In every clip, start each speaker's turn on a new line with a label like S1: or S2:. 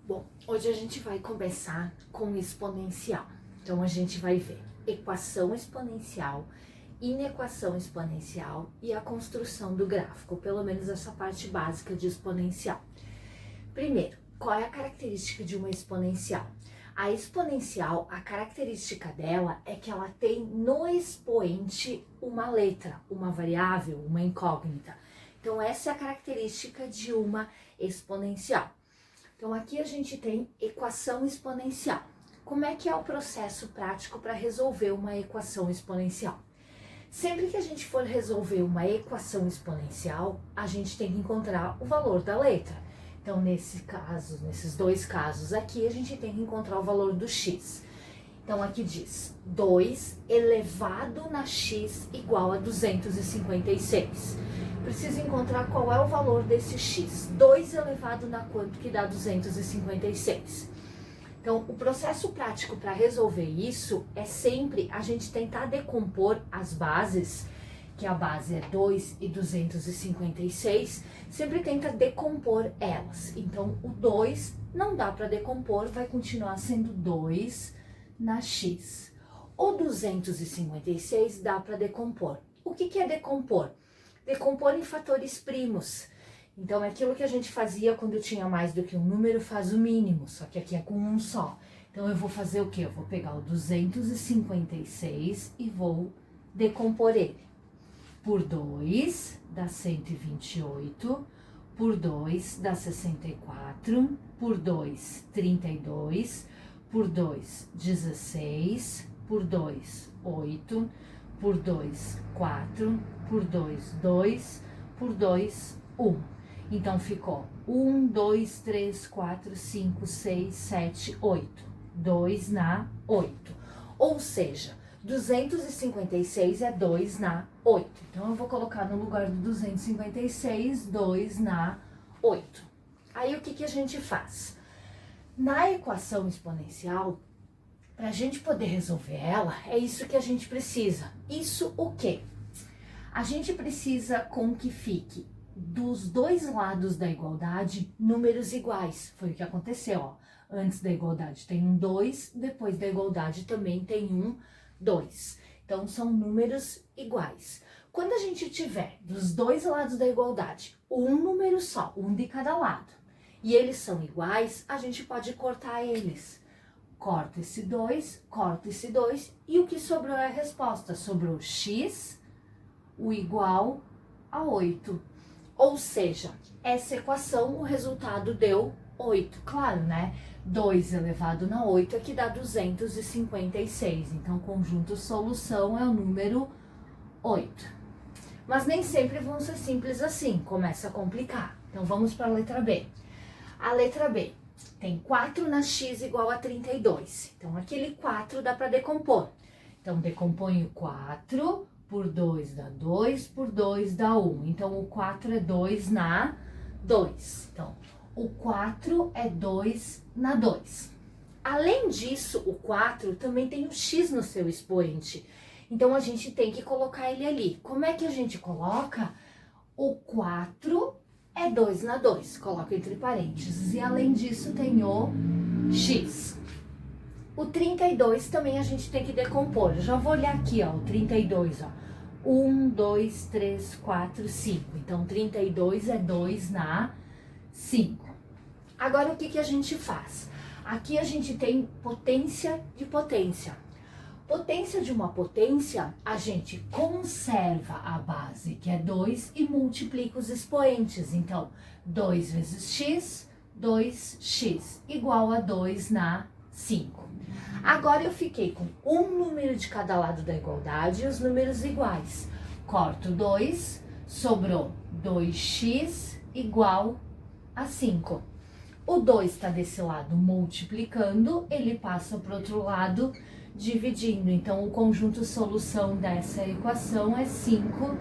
S1: Bom, hoje a gente vai começar com exponencial. Então, a gente vai ver equação exponencial, inequação exponencial e a construção do gráfico, pelo menos essa parte básica de exponencial. Primeiro, qual é a característica de uma exponencial? A exponencial, a característica dela é que ela tem no expoente uma letra, uma variável, uma incógnita. Então, essa é a característica de uma exponencial. Então, aqui a gente tem equação exponencial. Como é que é o processo prático para resolver uma equação exponencial? Sempre que a gente for resolver uma equação exponencial, a gente tem que encontrar o valor da letra. Então, nesses dois casos aqui, a gente tem que encontrar o valor do x. Então, aqui diz 2 elevado na x igual a 256. Preciso encontrar qual é o valor desse x. 2 elevado na quanto que dá 256. Então, o processo prático para resolver isso é sempre a gente tentar decompor as bases, que a base é 2 e 256, sempre tenta decompor elas. Então, o 2 não dá para decompor, vai continuar sendo 2 na x. O 256 dá para decompor. O que é decompor? Decompor em fatores primos. Então, é aquilo que a gente fazia quando tinha mais do que um número, faz o mínimo, só que aqui é com um só. Então, eu vou fazer o quê? Eu vou pegar o 256 e vou decompor ele. Por 2 dá 128, por 2 dá 64, por 2, 32, por 2, 16, por 2, 8, por 2, 4, por 2, 2, por 2, 1. Então, ficou 1, 2, 3, 4, 5, 6, 7, 8. 2 na 8. Ou seja, 256 é 2 na 8. Então, eu vou colocar no lugar do 256, 2 na 8. Aí, o que a gente faz? Na equação exponencial, para a gente poder resolver ela, é isso que a gente precisa. Isso o quê? A gente precisa com que fique dos dois lados da igualdade números iguais. Foi o que aconteceu, ó. Antes da igualdade tem um 2, depois da igualdade também tem um 2. Então, são números iguais. Quando a gente tiver dos dois lados da igualdade um número só, um de cada lado, e eles são iguais, a gente pode cortar eles. Corta esse 2, corta esse 2, e o que sobrou é a resposta. Sobrou x, o igual a 8. Ou seja, essa equação, o resultado deu 8. Claro, né? 2 elevado na 8 é que dá 256. Então, conjunto solução é o número 8. Mas nem sempre vão ser simples assim, começa a complicar. Então, vamos para a letra B. A letra B tem 4 na x igual a 32. Então, aquele 4 dá para decompor. Então, decompõe o 4... por 2 dá 2, por 2 dá 1. Então, o 4 é 2 na 2. Então, o 4 é 2 na 2. Além disso, o 4 também tem o x no seu expoente. Então, a gente tem que colocar ele ali. Como é que a gente coloca? O 4 é 2 na 2. Coloca entre parênteses. E, além disso, tem o x. O 32 também a gente tem que decompor. Eu já vou olhar aqui, ó, o 32, ó. 1, 2, 3, 4, 5. Então, 32 é 2 na 5. Agora, o que a gente faz? Aqui a gente tem potência de potência. Potência de uma potência, a gente conserva a base, que é 2, e multiplica os expoentes. Então, 2 vezes x, 2x, igual a 2 na 5. Agora eu fiquei com um número de cada lado da igualdade e os números iguais. Corto 2, sobrou 2x igual a 5. O 2 está desse lado multiplicando, ele passa para o outro lado dividindo. Então, o conjunto solução dessa equação é 5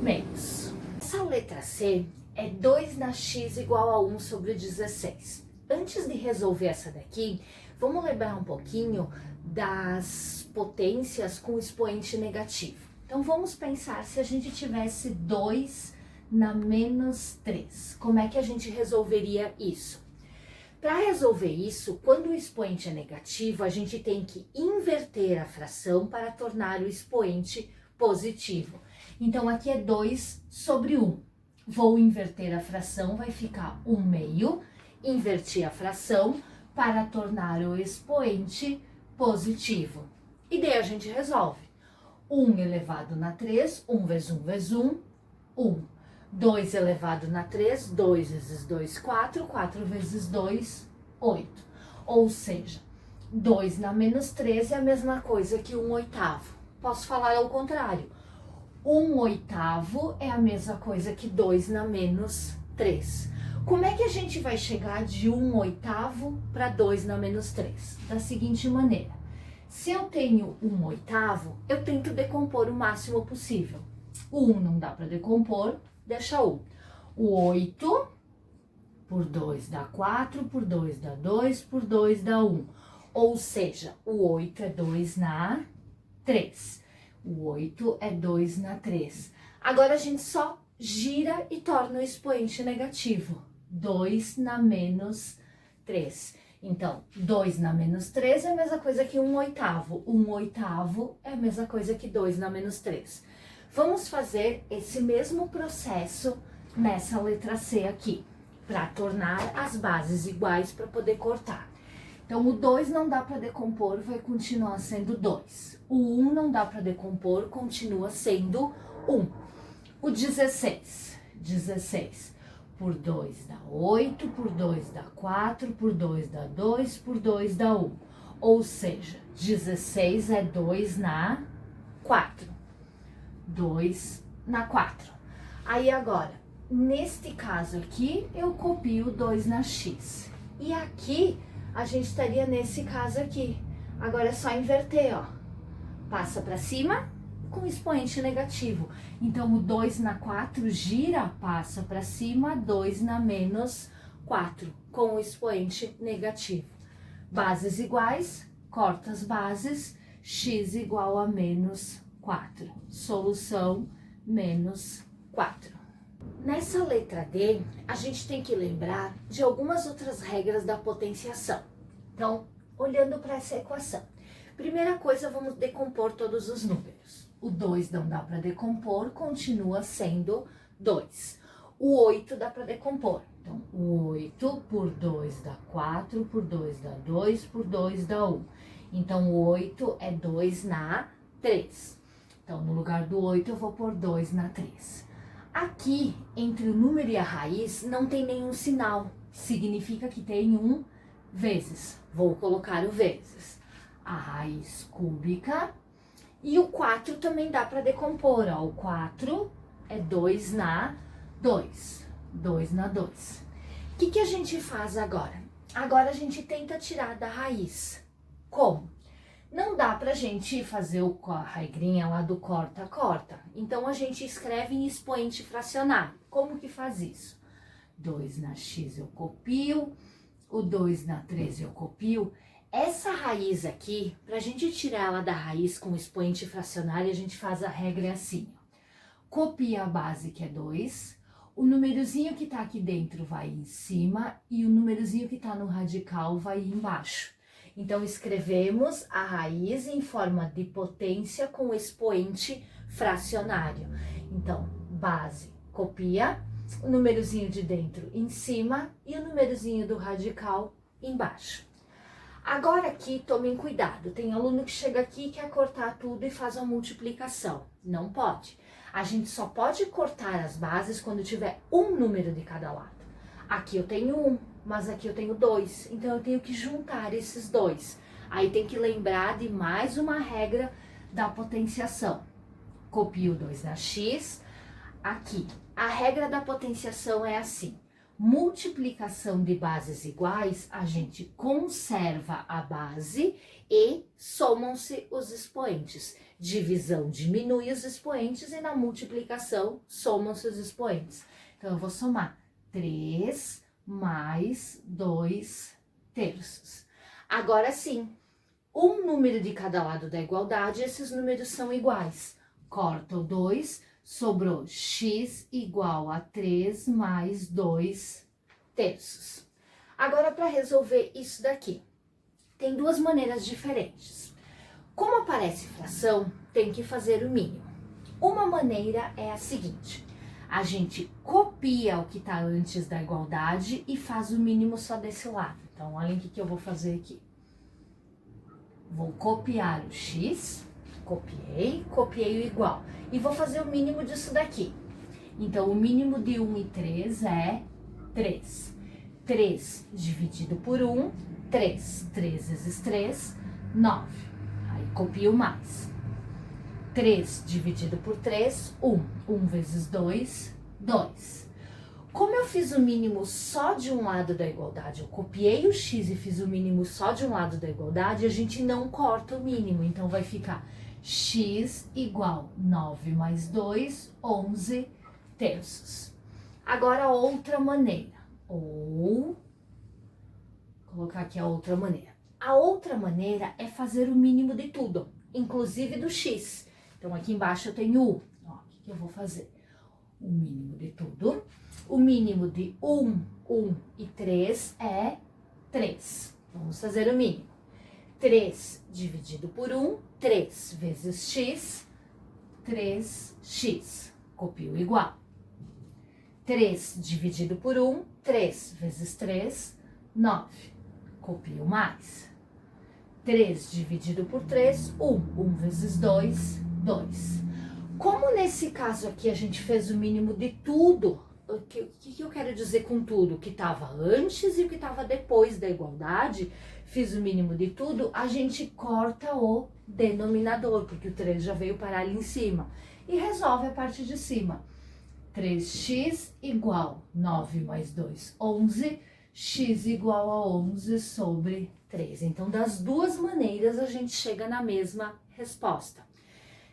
S1: meios. Essa letra C é 2 na x igual a 1 sobre 16. Antes de resolver essa daqui, vamos lembrar um pouquinho das potências com expoente negativo. Então, vamos pensar se a gente tivesse 2 na menos 3. Como é que a gente resolveria isso? Para resolver isso, quando o expoente é negativo, a gente tem que inverter a fração para tornar o expoente positivo. Então, aqui é 2 sobre 1. Vou inverter a fração, vai ficar 1 meio. Inverti a fração para tornar o expoente positivo. E daí a gente resolve. 1 elevado na 3, 1 vezes 1 vezes 1, 1. 2 elevado na 3, 2 vezes 2, 4, 4 vezes 2, 8. Ou seja, 2 na menos 3 é a mesma coisa que 1 oitavo. Posso falar ao contrário. 1 oitavo é a mesma coisa que 2 na menos 3. Como é que a gente vai chegar de 1 oitavo para 2 na menos 3? Da seguinte maneira. Se eu tenho 1 oitavo, eu tento decompor o máximo possível. O 1 não dá para decompor, deixa 1. O 8 por 2 dá 4, por 2 dá 2, por 2 dá 1. Ou seja, o 8 é 2 na 3. O 8 é 2 na 3. Agora a gente só gira e torna o expoente negativo. 2 na menos 3. Então, 2 na menos 3 é a mesma coisa que 1 oitavo. 1 oitavo é a mesma coisa que 2 na menos 3. Vamos fazer esse mesmo processo nessa letra C aqui, para tornar as bases iguais para poder cortar. Então, o 2 não dá para decompor, vai continuar sendo 2. O 1 não dá para decompor, continua sendo 1. O 16. 16 por 2 dá 8, por 2 dá 4, por 2 dá 2, por 2 dá 1. Ou seja, 16 é 2 na 4. 2 na 4. Aí agora, neste caso aqui, eu copio 2 na x. E aqui, a gente estaria nesse caso aqui. Agora é só inverter, ó. Passa para cima com expoente negativo. Então, o 2 na 4 gira, passa para cima, 2 na menos 4, com o expoente negativo. Bases iguais, corta as bases, x igual a menos 4. Solução, menos 4. Nessa letra D, a gente tem que lembrar de algumas outras regras da potenciação. Então, olhando para essa equação. Primeira coisa, vamos decompor todos os números. O 2 não dá para decompor, continua sendo 2. O 8 dá para decompor. Então, o 8 por 2 dá 4, por 2 dá 2, por 2 dá 1. Então, o 8 é 2 na 3. Então, no lugar do 8, eu vou pôr 2 na 3. Aqui, entre o número e a raiz, não tem nenhum sinal. Significa que tem um vezes. Vou colocar o vezes. A raiz cúbica. E o 4 também dá para decompor, ó. O 4 é 2 na 2. 2 na 2. O que a gente faz agora? Agora a gente tenta tirar da raiz. Como? Não dá pra gente fazer a regrinha lá do corta-corta. Então, a gente escreve em expoente fracionário. Como que faz isso? 2 na x eu copio, o 2 na 3 eu copio. Essa raiz aqui, pra gente tirar ela da raiz com expoente fracionário, a gente faz a regra assim. Copia a base, que é 2, o númerozinho que tá aqui dentro vai em cima e o númerozinho que tá no radical vai embaixo. Então, escrevemos a raiz em forma de potência com expoente fracionário. Então, base, copia, o númerozinho de dentro em cima e o númerozinho do radical embaixo. Agora aqui, tomem cuidado, tem aluno que chega aqui e quer cortar tudo e faz a multiplicação. Não pode. A gente só pode cortar as bases quando tiver um número de cada lado. Aqui eu tenho 1, mas aqui eu tenho 2, então eu tenho que juntar esses dois. Aí tem que lembrar de mais uma regra da potenciação. Copio 2 na x. Aqui, a regra da potenciação é assim. Multiplicação de bases iguais, a gente conserva a base e somam-se os expoentes. Divisão diminui os expoentes e na multiplicação somam-se os expoentes. Então, eu vou somar 3 mais 2 terços. Agora sim, um número de cada lado da igualdade, esses números são iguais. Corta o 2, sobrou x igual a 3 mais 2 terços. Agora, para resolver isso daqui, tem duas maneiras diferentes. Como aparece fração, tem que fazer o mínimo. Uma maneira é a seguinte: a gente copia o que está antes da igualdade e faz o mínimo só desse lado. Então, olha o que eu vou fazer aqui. Vou copiar o x, copiei o igual. E vou fazer o mínimo disso daqui. Então, o mínimo de 1 e 3 é 3. 3 dividido por 1, 3. 3 vezes 3, 9. Aí, copio mais. 3 dividido por 3, 1. 1 vezes 2, 2. Como eu fiz o mínimo só de um lado da igualdade, eu copiei o x e fiz o mínimo só de um lado da igualdade, a gente não corta o mínimo. Então, vai ficar x igual 9 mais 2, 11 terços. Agora, outra maneira. Vou colocar aqui a outra maneira. A outra maneira é fazer o mínimo de tudo, inclusive do x. Então, aqui embaixo eu tenho 1. Ó, o que eu vou fazer? O mínimo de tudo. O mínimo de 1, 1 e 3 é 3. Vamos fazer o mínimo. 3 dividido por 1, 3 vezes x, 3x. Copio igual. 3 dividido por 1, 3 vezes 3, 9. Copio mais. 3 dividido por 3, 1. 1 vezes 2, 2. Como nesse caso aqui a gente fez o mínimo de tudo, o que eu quero dizer com tudo? O que estava antes e o que estava depois da igualdade, fiz o mínimo de tudo, a gente corta o denominador, porque o 3 já veio parar ali em cima. E resolve a parte de cima. 3x igual 9 mais 2, 11. X igual a 11 sobre 3. Então, das duas maneiras, a gente chega na mesma resposta.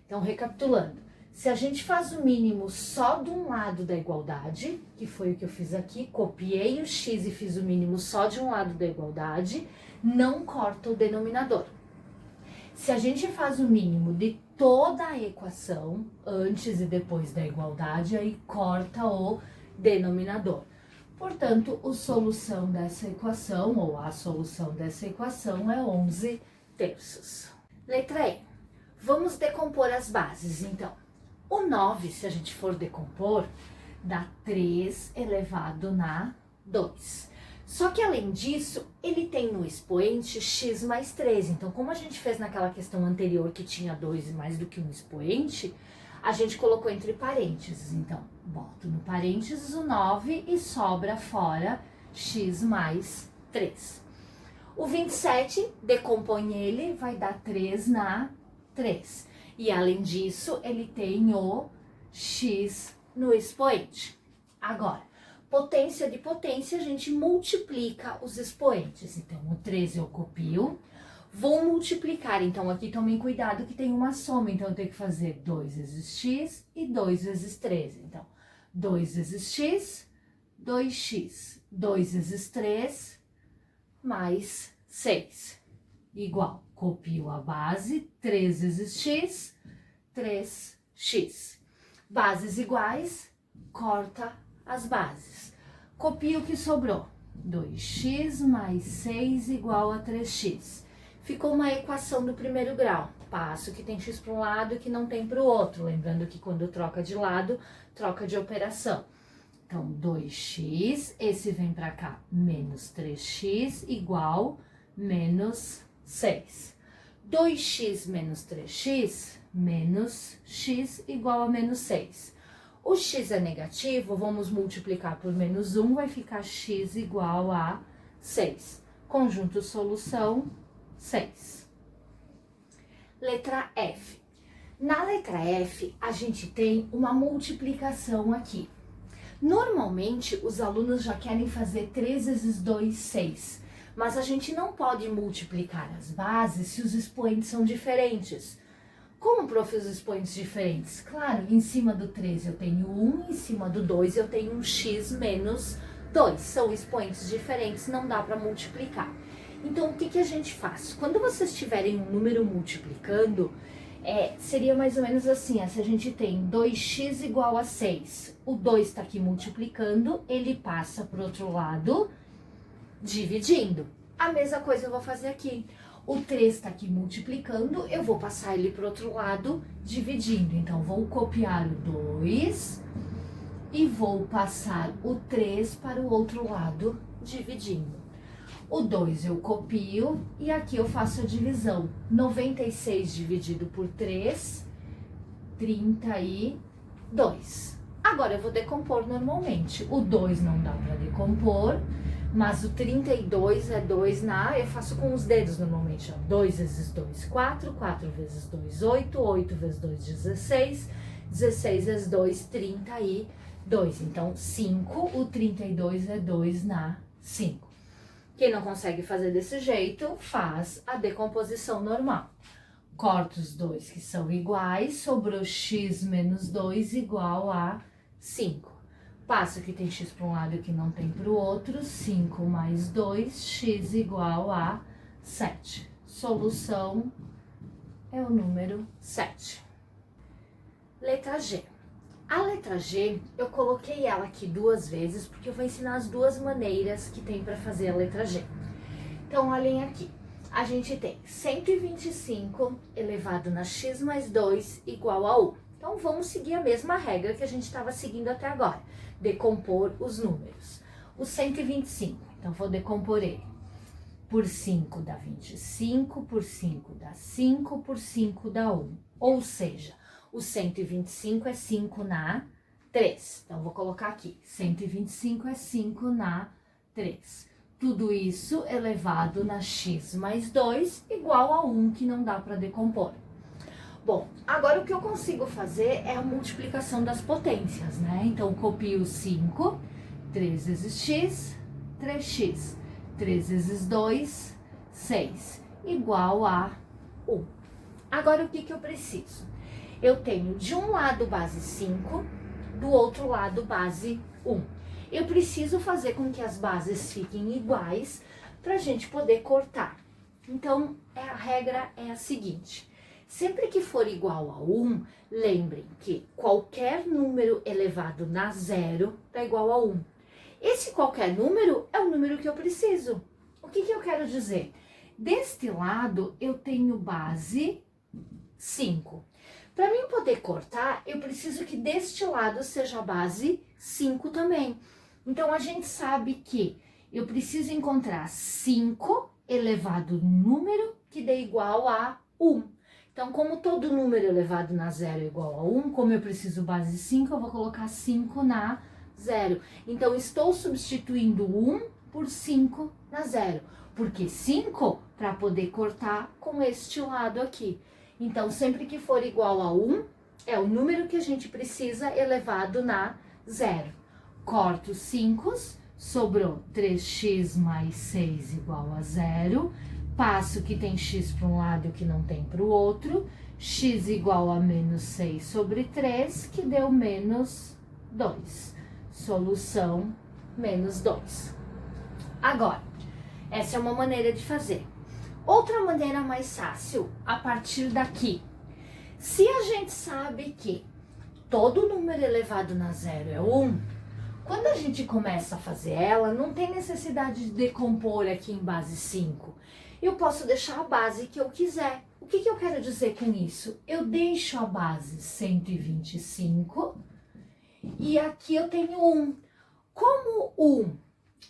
S1: Então, recapitulando. Se a gente faz o mínimo só de um lado da igualdade, que foi o que eu fiz aqui, copiei o x e fiz o mínimo só de um lado da igualdade, não corta o denominador. Se a gente faz o mínimo de toda a equação, antes e depois da igualdade, aí corta o denominador. Portanto, a solução dessa equação, ou a solução dessa equação, é 11 terços. Letra E. Vamos decompor as bases, então. O 9, se a gente for decompor, dá 3 elevado na 2. Só que, além disso, ele tem no expoente x mais 3. Então, como a gente fez naquela questão anterior que tinha 2 e mais do que um expoente, a gente colocou entre parênteses. Então, boto no parênteses o 9 e sobra fora x mais 3. O 27, decompõe ele, vai dar 3 na 3. E, além disso, ele tem o x no expoente. Agora, potência de potência, a gente multiplica os expoentes. Então, o 13 eu copio. Vou multiplicar, então aqui tomem cuidado que tem uma soma, então eu tenho que fazer 2 vezes x e 2 vezes 13. Então, 2 vezes x, 2x, 2 vezes 3, mais 6. Igual, copio a base, 3 vezes x, 3x. Bases iguais, corta as bases. Copio o que sobrou, 2x mais 6 igual a 3x. Ficou uma equação do primeiro grau. Passo que tem x para um lado e que não tem para o outro. Lembrando que quando troca de lado, troca de operação. Então, 2x, esse vem para cá, menos 3x, igual menos 6. 2x menos 3x, menos x, igual a menos 6. O x é negativo, vamos multiplicar por menos 1, vai ficar x igual a 6. Conjunto solução, 6. Letra F. Na letra F, a gente tem uma multiplicação aqui. Normalmente, os alunos já querem fazer 3 vezes 2, 6. Mas a gente não pode multiplicar as bases se os expoentes são diferentes. Como, prof, os expoentes diferentes? Claro, em cima do 13 eu tenho 1, em cima do 2 eu tenho um x menos 2. São expoentes diferentes, não dá para multiplicar. Então, o que a gente faz? Quando vocês tiverem um número multiplicando, seria mais ou menos assim, se a gente tem 2x igual a 6, o 2 está aqui multiplicando, ele passa para o outro lado dividindo. A mesma coisa eu vou fazer aqui. O 3 está aqui multiplicando, eu vou passar ele para o outro lado, dividindo. Então, vou copiar o 2 e vou passar o 3 para o outro lado, dividindo. O 2 eu copio e aqui eu faço a divisão. 96 dividido por 3, 32. Agora eu vou decompor normalmente. O 2 não dá para decompor, mas o 32 é 2 eu faço com os dedos normalmente, ó. 2 vezes 2, 4, 4 vezes 2, 8, 8 vezes 2, 16, 16 vezes 2, 32. Então, 5, o 32 é 2 na 5. Quem não consegue fazer desse jeito, faz a decomposição normal. Corta os dois que são iguais, sobrou x menos 2 igual a 5. Passa o que tem x para um lado e o que não tem para o outro, 5 mais 2, x igual a 7. Solução é o número 7. Letra G. A letra G, eu coloquei ela aqui 2 vezes, porque eu vou ensinar as 2 maneiras que tem para fazer a letra G. Então, olhem aqui. A gente tem 125 elevado na x mais 2 igual a 1. Então, vamos seguir a mesma regra que a gente estava seguindo até agora. Decompor os números. O 125, então, vou decompor ele. Por 5 dá 25, por 5 dá 5, por 5 dá 1. Ou seja, o 125 é 5 na 3. Então, vou colocar aqui. 125 é 5 na 3. Tudo isso elevado na x mais 2 igual a 1, que não dá para decompor. Bom, agora o que eu consigo fazer é a multiplicação das potências, né? Então, copio 5, 3 vezes x, 3x. 3 vezes 2, 6, igual a 1. Agora, o que eu preciso? Eu tenho de um lado base 5, do outro lado base 1. Eu preciso fazer com que as bases fiquem iguais para a gente poder cortar. Então, a regra é a seguinte: sempre que for igual a 1, lembrem que qualquer número elevado na 0 está igual a 1. Esse qualquer número é o número que eu preciso. O que eu quero dizer? Deste lado, eu tenho base 5. Para mim poder cortar, eu preciso que deste lado seja a base 5 também. Então, a gente sabe que eu preciso encontrar 5 elevado no número que dê igual a 1. Então, como todo número elevado na 0 é igual a 1, como eu preciso base 5, eu vou colocar 5 na 0. Então, estou substituindo 1 por 5 na 0. Porque 5 para poder cortar com este lado aqui. Então, sempre que for igual a 1, é o número que a gente precisa elevado na 0. Corto 5, sobrou 3x mais 6 igual a 0. Passo o que tem x para um lado e o que não tem para o outro. X igual a menos 6 sobre 3, que deu menos 2. Solução, menos 2. Agora, essa é uma maneira de fazer. Outra maneira mais fácil, a partir daqui. Se a gente sabe que todo número elevado na 0 é 1, quando a gente começa a fazer ela, não tem necessidade de decompor aqui em base 5. Eu posso deixar a base que eu quiser. O que eu quero dizer com isso? Eu deixo a base 125 e aqui eu tenho 1. Como 1,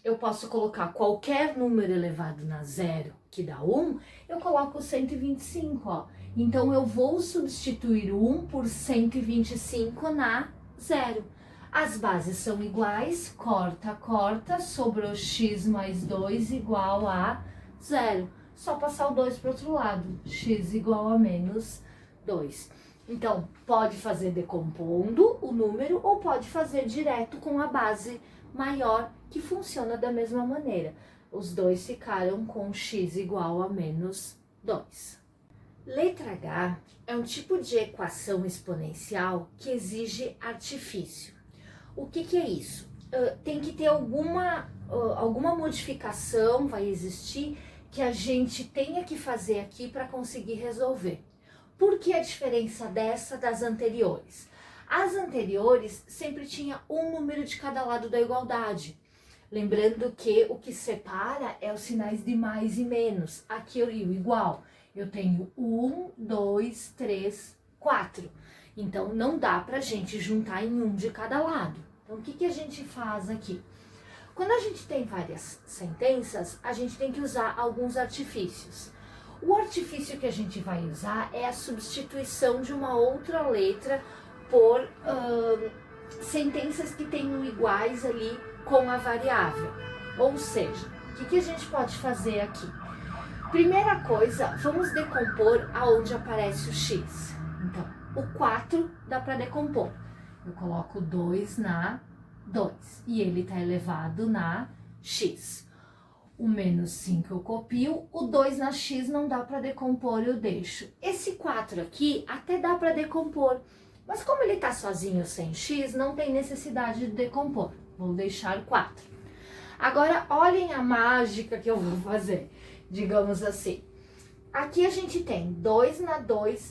S1: eu posso colocar qualquer número elevado na 0 que dá 1, eu coloco 125, ó. Então, eu vou substituir 1 por 125 na 0. As bases são iguais, corta, corta, sobrou x mais 2 igual a 0. Só passar o 2 para o outro lado, x igual a menos 2. Então, pode fazer decompondo o número ou pode fazer direto com a base maior, que funciona da mesma maneira. Os dois ficaram com x igual a menos 2. Letra H é um tipo de equação exponencial que exige artifício. O que é isso? Tem que ter alguma modificação, vai existir, que a gente tenha que fazer aqui para conseguir resolver. Por que a diferença dessa das anteriores? As anteriores sempre tinha um número de cada lado da igualdade. Lembrando que o que separa é os sinais de mais e menos. Aqui eu rio igual. Eu tenho 1, 2, 3, 4. Então, não dá pra gente juntar em um de cada lado. Então, o que que a gente faz aqui? Quando a gente tem várias sentenças, a gente tem que usar alguns artifícios. O artifício que a gente vai usar é a substituição de uma outra letra por sentenças que tenham iguais ali com a variável. Ou seja, o que a gente pode fazer aqui? Primeira coisa, vamos decompor aonde aparece o x. Então, o 4 dá para decompor. Eu coloco 2 na 2 e ele está elevado na x. O menos 5 eu copio, o 2 na x não dá para decompor, eu deixo. Esse 4 aqui até dá para decompor, mas como ele está sozinho sem x, não tem necessidade de decompor. Vou deixar 4. Agora, olhem a mágica que eu vou fazer. Digamos assim, aqui a gente tem 2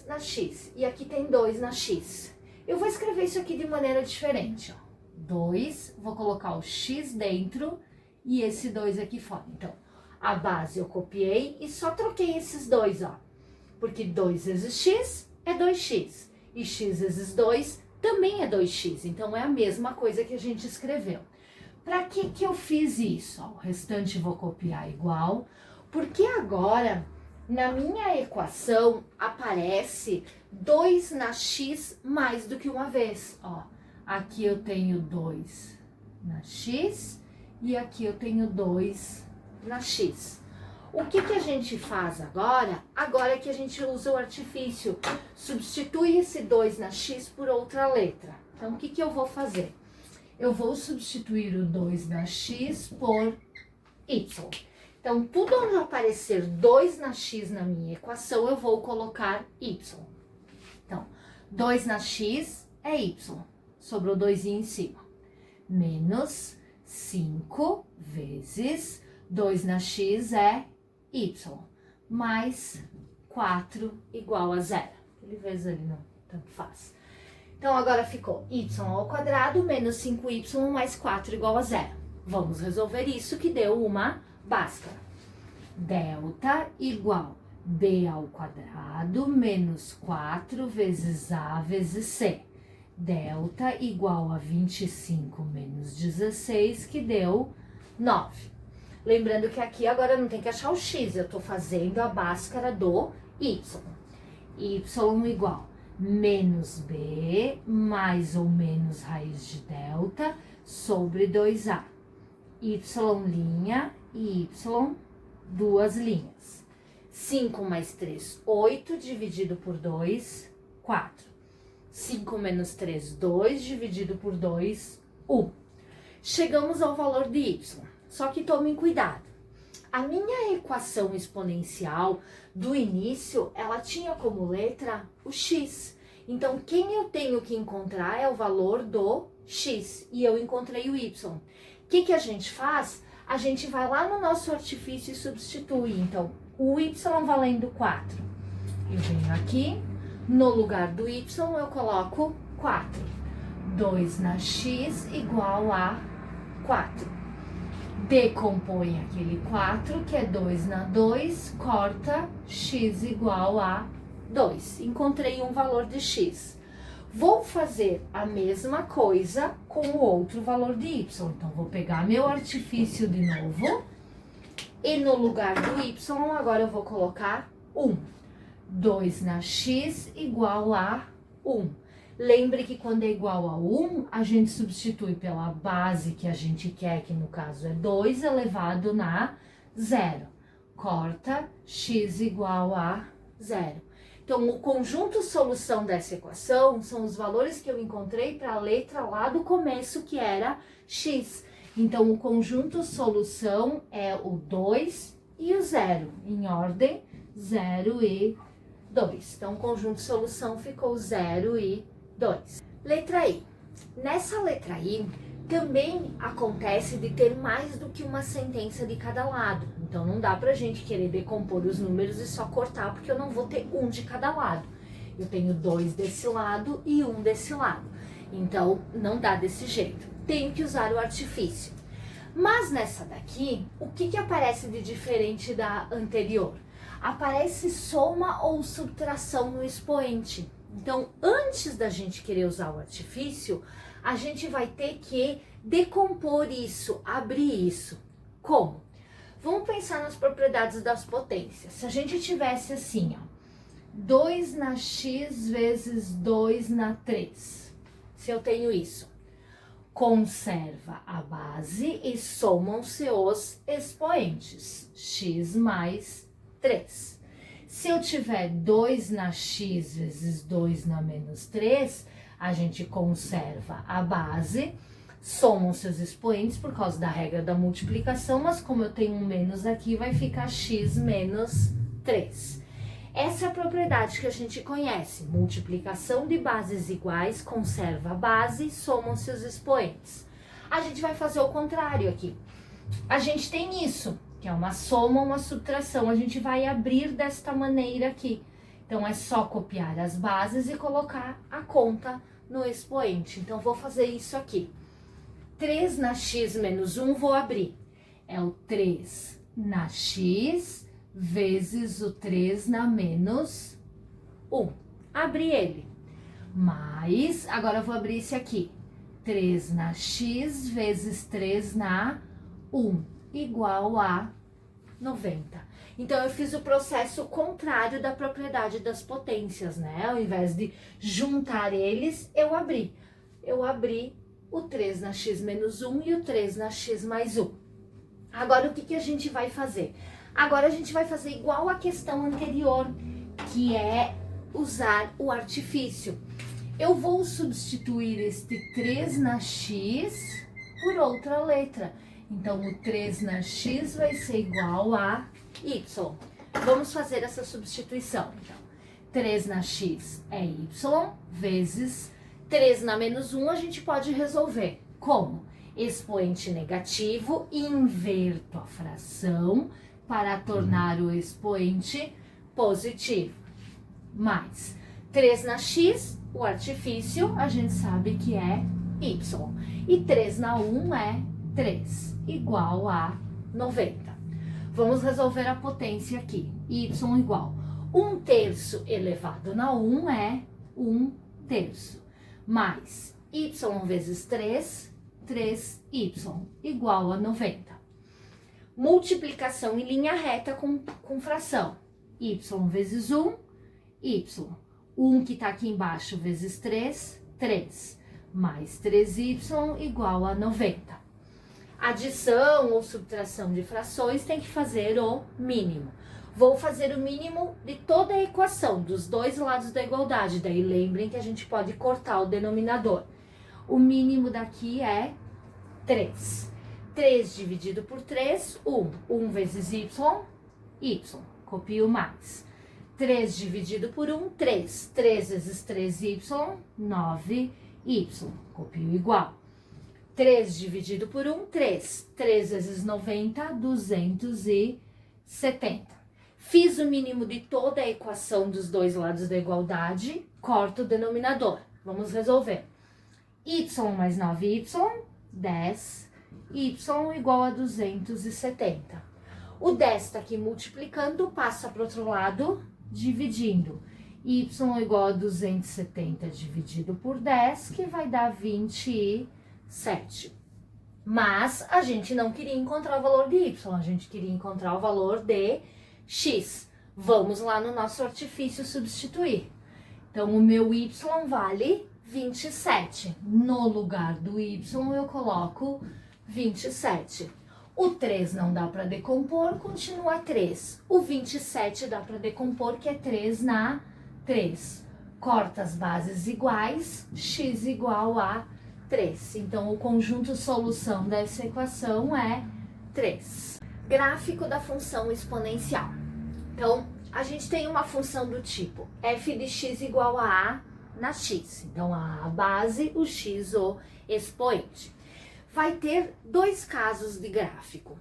S1: na x e aqui tem 2 na x. Eu vou escrever isso aqui de maneira diferente, ó. 2, vou colocar o x dentro e esse 2 aqui fora. Então, a base eu copiei e só troquei esses dois, ó. Porque 2 vezes x é 2x e x vezes 2 também é 2x. Então, é a mesma coisa que a gente escreveu. Para que eu fiz isso? Ó, o restante vou copiar igual. Porque agora, na minha equação, aparece 2 na x mais do que uma vez. Ó, aqui eu tenho 2 na x e aqui eu tenho 2 na x. O que a gente faz agora? Agora é que a gente usa o artifício. Substitui esse 2 na x por outra letra. Então, o que eu vou fazer? Eu vou substituir o 2 na x por y. Então, tudo onde aparecer 2 na x na minha equação, eu vou colocar y. Então, 2 na x é y. Sobrou 2 em cima. Menos 5 vezes 2 na x é y. Mais 4 igual a 0. Aquele vezes ali não, tanto faz. Então, agora ficou y ao quadrado menos 5y mais 4 igual a 0. Vamos resolver isso que deu uma básica. Delta igual b ao quadrado menos 4 vezes a vezes c. Delta igual a 25 menos 16, que deu 9. Lembrando que aqui agora não tem que achar o x, eu estou fazendo a báscara do y. Y igual menos b mais ou menos raiz de delta sobre 2a. Y' e y, duas linhas. 5 mais 3, 8, dividido por 2, 4. 5 menos 3, 2, dividido por 2, 1. Chegamos ao valor de y, só que tomem cuidado. A minha equação exponencial do início, ela tinha como letra o x. Então, quem eu tenho que encontrar é o valor do x, e eu encontrei o y. O que a gente faz? A gente vai lá no nosso artifício e substitui. Então, o y valendo 4. Eu venho aqui, no lugar do y eu coloco 4. 2 na x igual a 4. Decompõe aquele 4, que é 2 na 2, corta x igual a 2. Encontrei um valor de x. Vou fazer a mesma coisa com o outro valor de y. Então, vou pegar meu artifício de novo e no lugar do y, agora eu vou colocar 1. 2 na x igual a 1. Lembre que quando é igual a 1, a gente substitui pela base que a gente quer, que no caso é 2 elevado na 0. Corta x igual a 0. Então, o conjunto solução dessa equação são os valores que eu encontrei para a letra lá do começo, que era x. Então, o conjunto solução é o 2 e o 0, em ordem 0 e 2. Então, o conjunto solução ficou 0 e 2. Letra I. Nessa letra I, também acontece de ter mais do que uma sentença de cada lado. Então, não dá pra gente querer decompor os números e só cortar, porque eu não vou ter um de cada lado. Eu tenho 2 desse lado e 1 desse lado. Então, não dá desse jeito. Tenho que usar o artifício. Mas nessa daqui, o que aparece de diferente da anterior? Aparece soma ou subtração no expoente. Então, antes da gente querer usar o artifício, a gente vai ter que decompor isso, abrir isso. Como? Vamos pensar nas propriedades das potências. Se a gente tivesse assim, ó, 2 na x vezes 2 na 3. Se eu tenho isso, conserva a base e somam-se os expoentes, x mais 3. Se eu tiver 2 na x vezes 2 na menos 3, a gente conserva a base, somam-se os expoentes por causa da regra da multiplicação, mas como eu tenho um menos aqui, vai ficar x menos 3. Essa é a propriedade que a gente conhece, multiplicação de bases iguais, conserva a base, somam-se os expoentes. A gente vai fazer o contrário aqui. A gente tem isso, que é uma soma, uma subtração, a gente vai abrir desta maneira aqui. Então, é só copiar as bases e colocar a conta no expoente. Então, vou fazer isso aqui. 3 na x menos 1, vou abrir. É o 3 na x vezes o 3 na menos 1. Abri ele. Mais, agora eu vou abrir esse aqui. 3 na x vezes 3 na 1, igual a 90. Então, eu fiz o processo contrário da propriedade das potências, né? Ao invés de juntar eles, eu abri. Eu abri o 3 na x menos 1 e o 3 na x mais 1. Agora, o que a gente vai fazer? Agora, a gente vai fazer igual a questão anterior, que é usar o artifício. Eu vou substituir este 3 na x por outra letra. Então, o 3 na x vai ser igual a y. Vamos fazer essa substituição. Então, 3 na x é y, vezes 3 na menos 1, a gente pode resolver. Como? Expoente negativo, inverto a fração para tornar o expoente positivo. Mais 3 na x, o artifício, a gente sabe que é y. E 3 na 1 é 3, igual a 90. Vamos resolver a potência aqui. Y igual 1/3 elevado na 1 é 1/3. Mais y vezes 3, 3y, igual a 90. Multiplicação em linha reta com fração. Y vezes 1, y. 1 que está aqui embaixo vezes 3, 3. Mais 3y igual a 90. Adição ou subtração de frações tem que fazer o mínimo. Vou fazer o mínimo de toda a equação, dos dois lados da igualdade. Daí lembrem que a gente pode cortar o denominador. O mínimo daqui é 3. 3 dividido por 3, 1. 1 vezes y, y. Copio mais. 3 dividido por 1, 3. 3 vezes 3y, 9y. Copio igual. 3 dividido por 1, 3. 3 vezes 90, 270. Fiz o mínimo de toda a equação dos dois lados da igualdade, corto o denominador. Vamos resolver. Y mais 9y, 10. Y igual a 270. O 10 está aqui multiplicando, passa para o outro lado, dividindo. Y igual a 270 dividido por 10, que vai dar 27. Mas a gente não queria encontrar o valor de y, a gente queria encontrar o valor de x. Vamos lá no nosso artifício substituir. Então, o meu y vale 27. No lugar do y, eu coloco 27. O 3 não dá para decompor, continua 3. O 27 dá para decompor, que é 3 na 3. Corta as bases iguais, x igual a 3. Então, o conjunto solução dessa equação é 3. Gráfico da função exponencial. Então, a gente tem uma função do tipo f de x igual a na x. Então, a base, o x, o expoente. Vai ter dois casos de gráfico.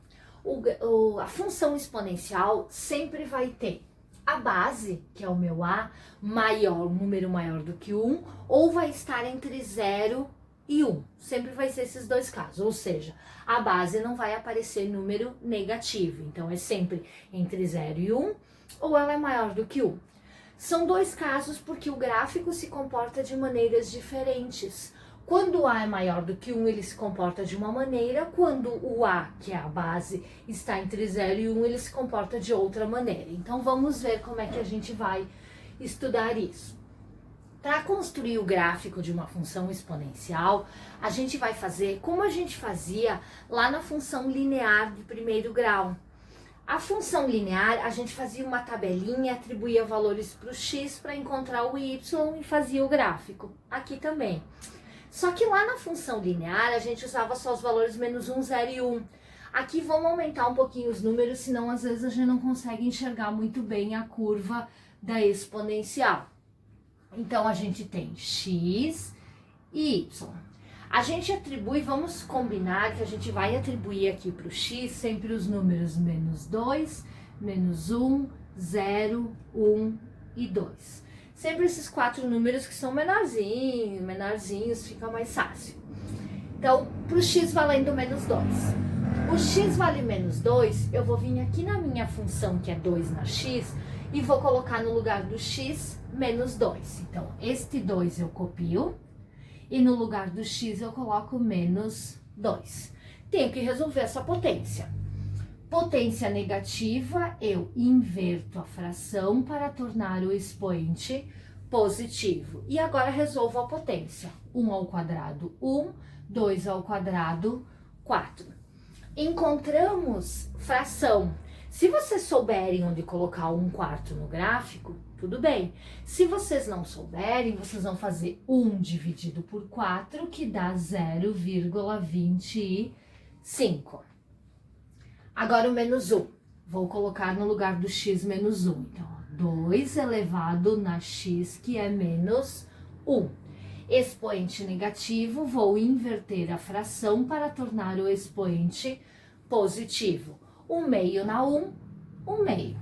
S1: A função exponencial sempre vai ter a base, que é o meu a, maior, um número maior do que 1, ou vai estar entre 0 e 1. Sempre vai ser esses dois casos, ou seja, a base não vai aparecer número negativo. Então, é sempre entre 0 e 1, ou ela é maior do que 1. São dois casos porque o gráfico se comporta de maneiras diferentes. Quando A é maior do que 1, ele se comporta de uma maneira. Quando o A, que é a base, está entre 0 e 1, ele se comporta de outra maneira. Então, vamos ver como é que a gente vai estudar isso. Para construir o gráfico de uma função exponencial, a gente vai fazer como a gente fazia lá na função linear de primeiro grau. A função linear, a gente fazia uma tabelinha, atribuía valores para o x para encontrar o y e fazia o gráfico. Aqui também. Só que lá na função linear, a gente usava só os valores menos 1, 0 e 1. Aqui vamos aumentar um pouquinho os números, senão às vezes a gente não consegue enxergar muito bem a curva da exponencial. Então, a gente tem x e y. A gente atribui, vamos combinar que a gente vai atribuir aqui para o x sempre os números menos 2, menos 1, 0, 1 e 2. Sempre esses 4 números que são menorzinhos, fica mais fácil. Então, para o x valendo menos 2. O x vale menos 2, eu vou vir aqui na minha função, que é 2 na x, e vou colocar no lugar do x menos 2. Então, este 2 eu copio, e no lugar do x eu coloco menos 2. Tenho que resolver essa potência. Potência negativa, eu inverto a fração para tornar o expoente positivo. E agora resolvo a potência. 1 ao quadrado, 1, 2 ao quadrado, 4. Encontramos fração. Se vocês souberem onde colocar 1/4 no gráfico, tudo bem. Se vocês não souberem, vocês vão fazer 1 dividido por 4, que dá 0,25. Agora o menos 1. Vou colocar no lugar do x menos 1. Então, 2 elevado na x, que é menos 1. Expoente negativo, vou inverter a fração para tornar o expoente positivo. 1/2 na 1, 1/2.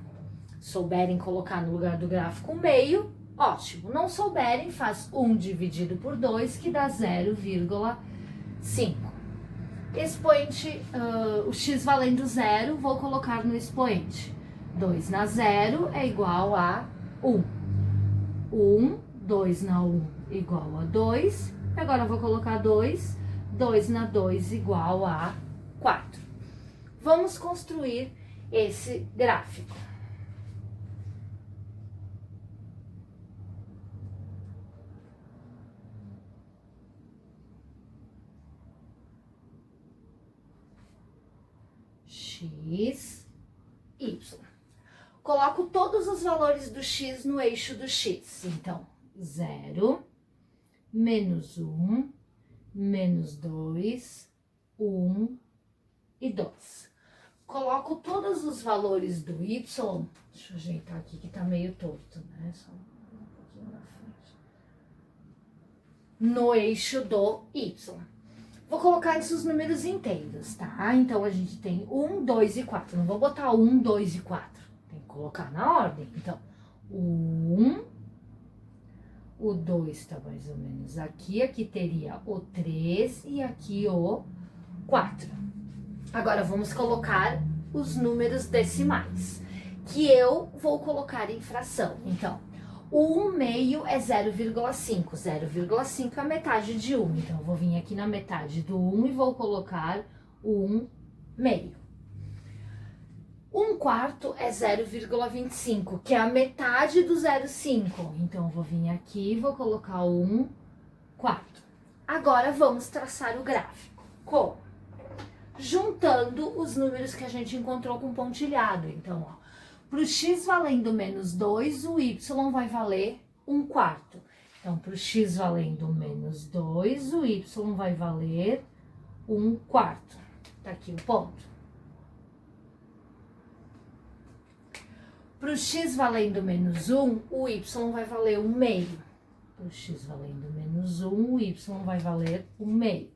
S1: Souberem colocar no lugar do gráfico 1/2, ótimo. Não souberem, faz 1 dividido por 2, que dá 0,5. Expoente, o x valendo 0, vou colocar no expoente. 2 na 0 é igual a 1. 1, 2 na 1 igual a 2. Agora eu vou colocar 2. 2 na 2 igual a 4. Vamos construir esse gráfico. X, y. Coloco todos os valores do x no eixo do x. Então, 0, menos 1, menos 2, 1 e 2. Coloco todos os valores do y, deixa eu ajeitar aqui que tá meio torto, né? Só um pouquinho na frente. No eixo do y. Vou colocar esses números inteiros, tá? Então, a gente tem 1, 2 e 4. Não vou botar 1, 2 e 4. Tem que colocar na ordem. Então, o 1, o 2 tá mais ou menos aqui. Aqui teria o 3 e aqui o 4. Agora, vamos colocar os números decimais, que eu vou colocar em fração. Então, o 1/2 é 0,5. 0,5 é a metade de 1. Então, eu vou vir aqui na metade do 1 e vou colocar o 1/2. 1/4 é 0,25, que é a metade do 0,5. Então, eu vou vir aqui e vou colocar o 1/4. Agora, vamos traçar o gráfico. Como? Juntando os números que a gente encontrou com pontilhado. Então, ó, para o x valendo menos 2, o y vai valer 1/4. Então, para o x valendo menos 2, o y vai valer 1/4. Tá aqui o ponto. Para o x valendo menos 1, o y vai valer 1/2. Para o x valendo menos 1, o y vai valer 1/2.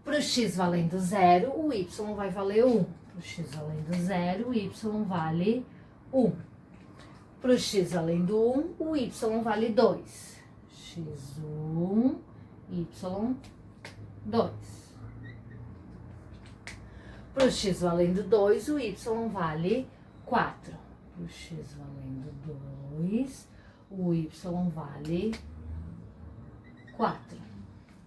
S1: Para o x valendo 0, o y vai valer 1. Para o x valendo 0, o y vale 1. Para o x valendo 1, o y vale 2. x1, y2. Para o x valendo 2, o y vale 4. Para o x valendo 2, o y vale 4.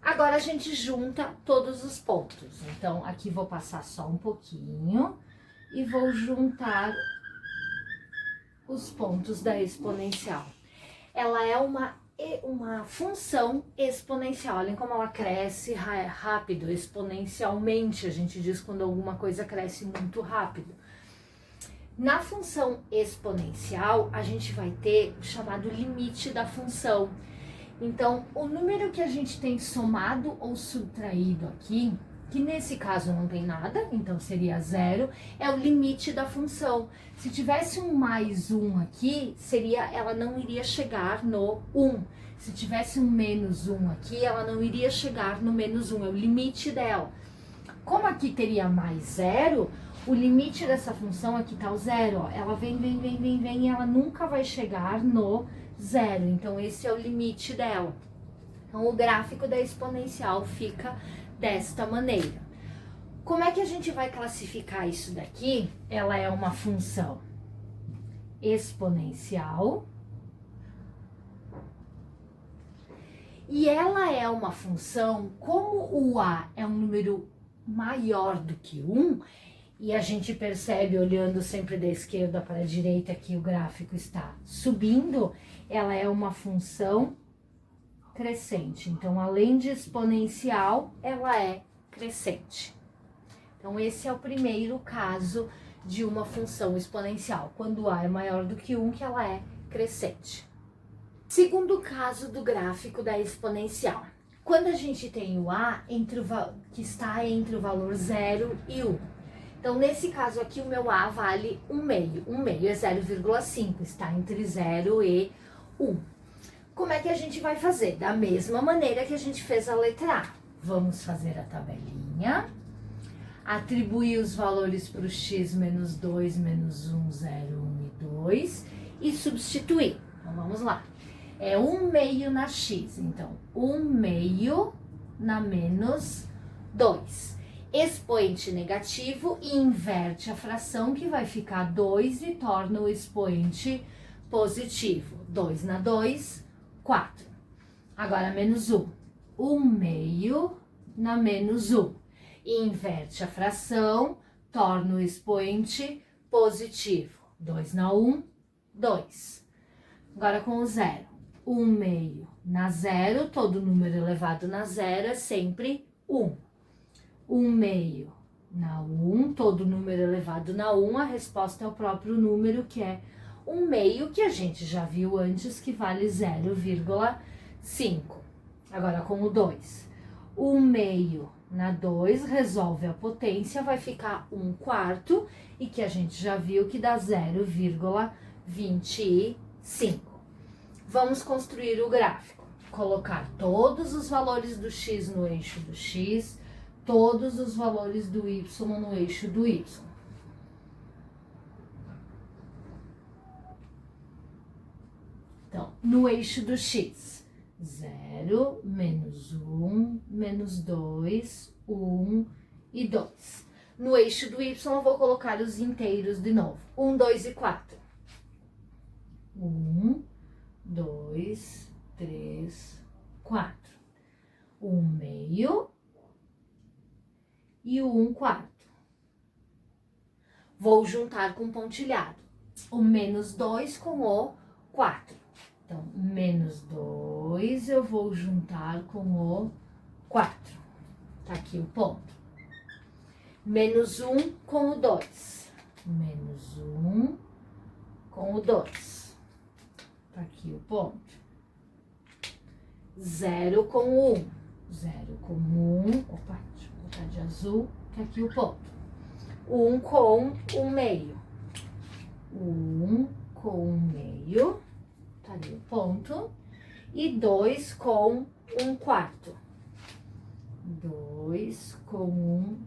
S1: Agora a gente junta todos os pontos. Então, aqui vou passar só um pouquinho e vou juntar os pontos da exponencial. Ela é uma função exponencial. Olhem como ela cresce rápido, exponencialmente. A gente diz quando alguma coisa cresce muito rápido. Na função exponencial, a gente vai ter o chamado limite da função. Então, o número que a gente tem somado ou subtraído aqui, que nesse caso não tem nada, então seria 0, é o limite da função. Se tivesse um mais 1 aqui, ela não iria chegar no 1. Se tivesse um menos 1 aqui, ela não iria chegar no menos 1, é o limite dela. Como aqui teria mais 0, o limite dessa função, aqui está o 0, ó, ela vem e ela nunca vai chegar no 0. Então, esse é o limite dela. Então, o gráfico da exponencial fica desta maneira. Como é que a gente vai classificar isso daqui? Ela é uma função exponencial e ela é uma função, como o a é um número maior do que 1, e a gente percebe olhando sempre da esquerda para a direita que o gráfico está subindo, ela é uma função crescente. Então, além de exponencial, ela é crescente. Então, esse é o primeiro caso de uma função exponencial, quando a é maior do que 1, que ela é crescente. Segundo caso do gráfico da exponencial. Quando a gente tem o a que está entre o valor 0 e 1. Então, nesse caso aqui, o meu a vale 1 meio. 1 meio é 0,5, está entre 0 e 1. Como é que a gente vai fazer? Da mesma maneira que a gente fez a letra A. Vamos fazer a tabelinha, atribuir os valores para o x menos 2, menos 1, 0, 1 e 2 e substituir. Então, vamos lá. É 1 meio na x, então 1 meio na menos 2. Expoente negativo e inverte a fração, que vai ficar 2 e torna o expoente positivo. 2 na 2, 4. Agora, menos 1. 1 meio na menos 1. E inverte a fração, torna o expoente positivo. 2 na 1, 2. Agora, com o 0. 1 meio na 0, todo número elevado na 0 é sempre 1. 1 meio na 1, todo número elevado na 1, a resposta é o próprio número, que é 1 meio, que a gente já viu antes, que vale 0,5. Agora, com o 2. 1 meio na 2, resolve a potência, vai ficar 1 quarto, e que a gente já viu que dá 0,25. Vamos construir o gráfico. Colocar todos os valores do x no eixo do x, todos os valores do y no eixo do y. Então, no eixo do x, 0, menos 1, menos 2, 1 e 2. No eixo do y, eu vou colocar os inteiros de novo. 1, 2 e 4. 1, 2, 3, 4. 1 meio e o 1 quarto. Vou juntar com pontilhado. O menos 2 com o 4. Então, menos 2 eu vou juntar com o 4. Tá aqui o ponto. Menos 1 com o 2. Menos 1 com o 2. Tá aqui o ponto. 0 com o 1. 0 com o 1. Opa, deixa eu botar de azul. Tá aqui o ponto. 1 com 1 meio. 1 com 1 meio. Tá ali o ponto. E 2 com 1 quarto. 2 com 1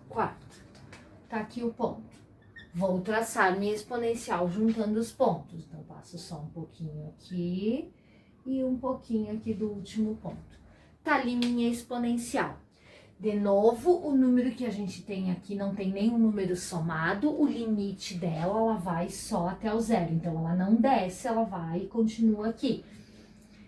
S1: quarto. Tá aqui o ponto. Vou traçar minha exponencial juntando os pontos. Então, passo só um pouquinho aqui e um pouquinho aqui do último ponto. Tá ali minha exponencial. De novo, o número que a gente tem aqui não tem nenhum número somado, o limite dela, ela vai só até o zero. Então, ela não desce, ela vai e continua aqui.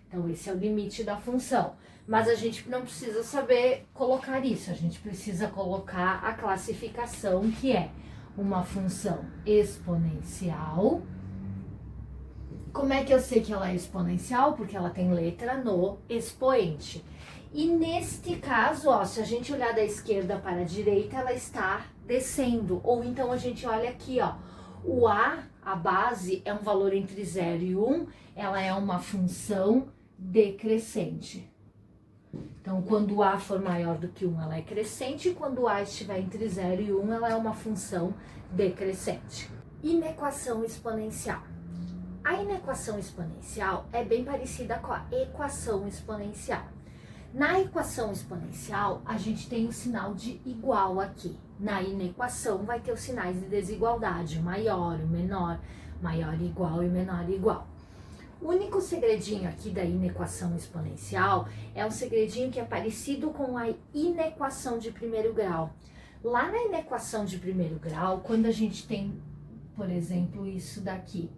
S1: Então, esse é o limite da função. Mas a gente não precisa saber colocar isso, a gente precisa colocar a classificação, que é uma função exponencial. Como é que eu sei que ela é exponencial? Porque ela tem letra no expoente. E neste caso, ó, se a gente olhar da esquerda para a direita, ela está descendo. Ou então a gente olha aqui, ó, o a base, é um valor entre 0 e 1, ela é uma função decrescente. Então, quando o a for maior do que 1, ela é crescente, e quando o a estiver entre 0 e 1, ela é uma função decrescente. Inequação exponencial. A inequação exponencial é bem parecida com a equação exponencial. Na equação exponencial, a gente tem o sinal de igual aqui. Na inequação, vai ter os sinais de desigualdade, o maior, o menor, maior igual e menor igual. O único segredinho aqui da inequação exponencial é um segredinho que é parecido com a inequação de primeiro grau. Lá na inequação de primeiro grau, quando a gente tem, por exemplo, isso daqui,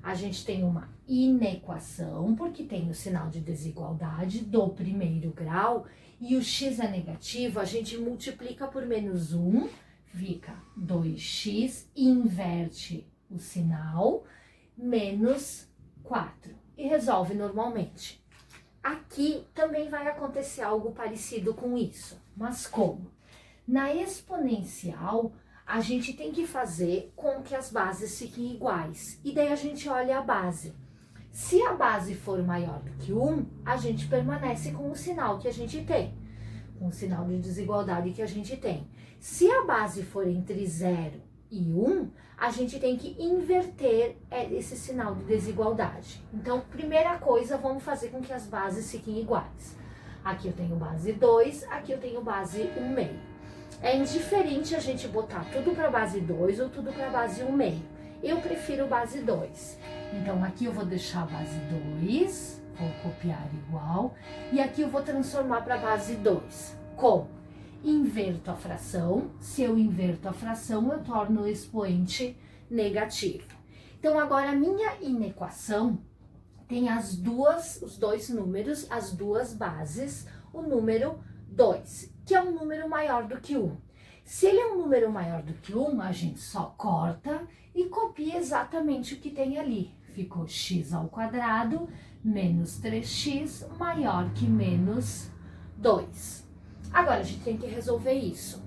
S1: a gente tem uma inequação, porque tem o sinal de desigualdade do primeiro grau, e o x é negativo, a gente multiplica por menos 1, fica 2x, inverte o sinal, menos 4, e resolve normalmente. Aqui também vai acontecer algo parecido com isso, mas como? Na exponencial, a gente tem que fazer com que as bases fiquem iguais. E daí a gente olha a base. Se a base for maior do que 1, a gente permanece com o sinal que a gente tem. Com o sinal de desigualdade que a gente tem. Se a base for entre 0 e 1, a gente tem que inverter esse sinal de desigualdade. Então, primeira coisa, vamos fazer com que as bases fiquem iguais. Aqui eu tenho base 2, aqui eu tenho base 1/2. É indiferente a gente botar tudo para base 2 ou tudo para base 1/2. Eu prefiro base 2. Então, aqui eu vou deixar a base 2, vou copiar igual, e aqui eu vou transformar para base 2. Como? Inverto a fração. Se eu inverto a fração, eu torno o expoente negativo. Então, agora a minha inequação tem os dois números, as duas bases, o número 2, que é um número maior do que 1. Se ele é um número maior do que 1, a gente só corta e copia exatamente o que tem ali. Ficou x ao quadrado menos 3x maior que menos 2. Agora, a gente tem que resolver isso.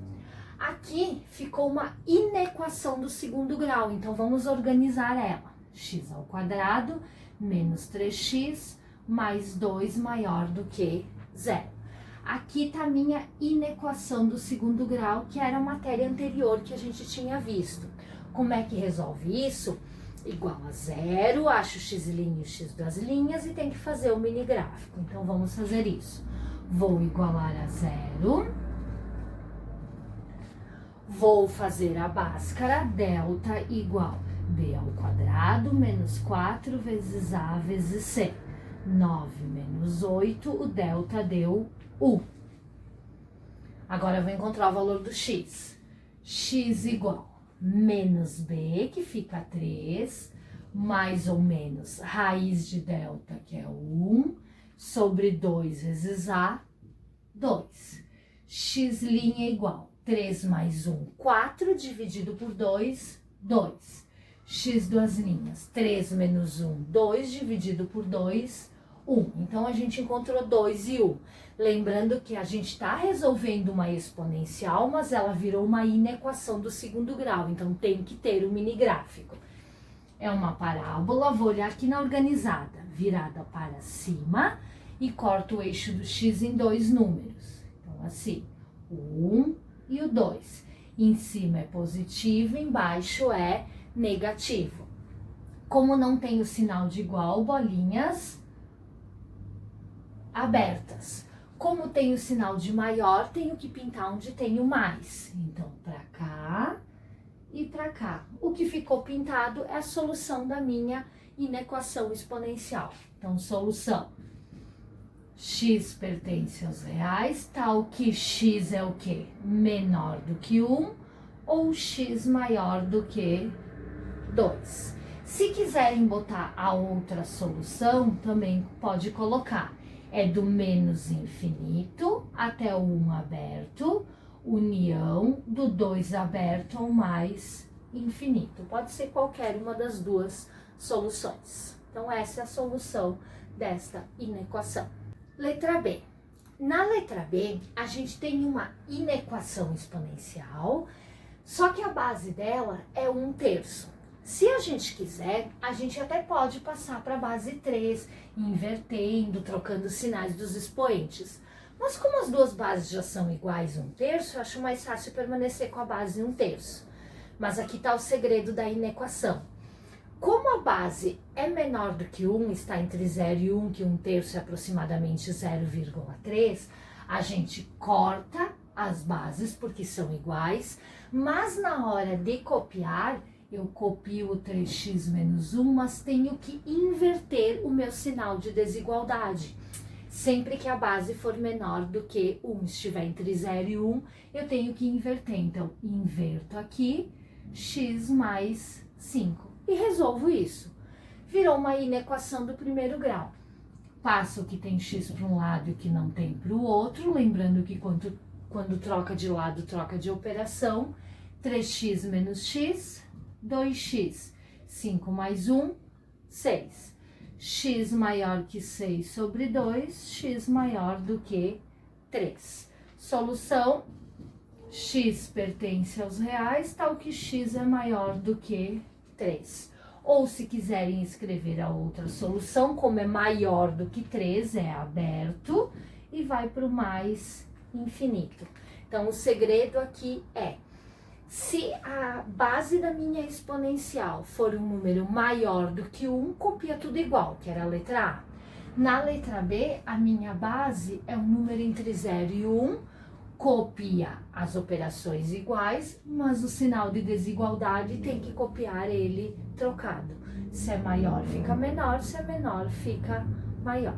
S1: Aqui ficou uma inequação do segundo grau, então vamos organizar ela. X ao quadrado menos 3x mais 2 maior do que 0. Aqui está a minha inequação do segundo grau, que era a matéria anterior que a gente tinha visto. Como é que resolve isso? Igual a 0, acho o x' e o x das linhas e tem que fazer o mini gráfico. Então, vamos fazer isso. Vou igualar a 0. Vou fazer a báscara, delta igual b ao quadrado menos 4 vezes a vezes c. 9 menos 8, o delta deu 1. Agora eu vou encontrar o valor do x. X igual menos b, que fica 3, mais ou menos raiz de delta, que é 1, sobre 2 vezes a, 2. X' igual 3 mais 1, 4, dividido por 2, 2. X duas linhas, 3 menos 1, 2, dividido por 2, 1. Então, a gente encontrou 2 e 1. Lembrando que a gente está resolvendo uma exponencial, mas ela virou uma inequação do segundo grau, então tem que ter o mini gráfico. É uma parábola, vou olhar aqui na organizada, virada para cima e corto o eixo do x em dois números. Então, assim, o 1 e o 2. Em cima é positivo, embaixo é negativo. Como não tem o sinal de igual, bolinhas abertas. Como tem o sinal de maior, tenho que pintar onde tem o mais. Então, para cá e para para cá. O que ficou pintado é a solução da minha inequação exponencial. Então, solução. X pertence aos reais, tal que x é o quê? Menor do que 1 ou x maior do que 2. Se quiserem botar a outra solução, também pode colocar. É do menos infinito até o 1 aberto, união do 2 aberto ao mais infinito. Pode ser qualquer uma das duas soluções. Então, essa é a solução desta inequação. Letra B. Na letra B, a gente tem uma inequação exponencial, só que a base dela é 1/3. Se a gente quiser, a gente até pode passar para a base 3, invertendo, trocando os sinais dos expoentes. Mas como as duas bases já são iguais 1/3, eu acho mais fácil permanecer com a base 1/3. Mas aqui está o segredo da inequação. Como a base é menor do que 1, está entre 0 e 1, que 1/3 é aproximadamente 0,3, a gente corta as bases porque são iguais, mas na hora de copiar, eu copio o 3x menos 1, mas tenho que inverter o meu sinal de desigualdade. Sempre que a base for menor do que 1, estiver entre 0 e 1, eu tenho que inverter. Então, inverto aqui, x mais 5. E resolvo isso. Virou uma inequação do primeiro grau. Passo o que tem x para um lado e o que não tem para o outro, lembrando que quando troca de lado, troca de operação. 3x menos x, 2x. 5 mais 1, 6. X maior que 6 sobre 2, x maior do que 3. Solução, x pertence aos reais, tal que x é maior do que 3. Ou se quiserem escrever a outra solução, como é maior do que 3, é aberto e vai para o mais infinito. Então, o segredo aqui é, se a base da minha exponencial for um número maior do que 1, copia tudo igual, que era a letra A. Na letra B, a minha base é um número entre 0 e 1, copia as operações iguais, mas o sinal de desigualdade tem que copiar ele trocado. Se é maior, fica menor, se é menor, fica maior.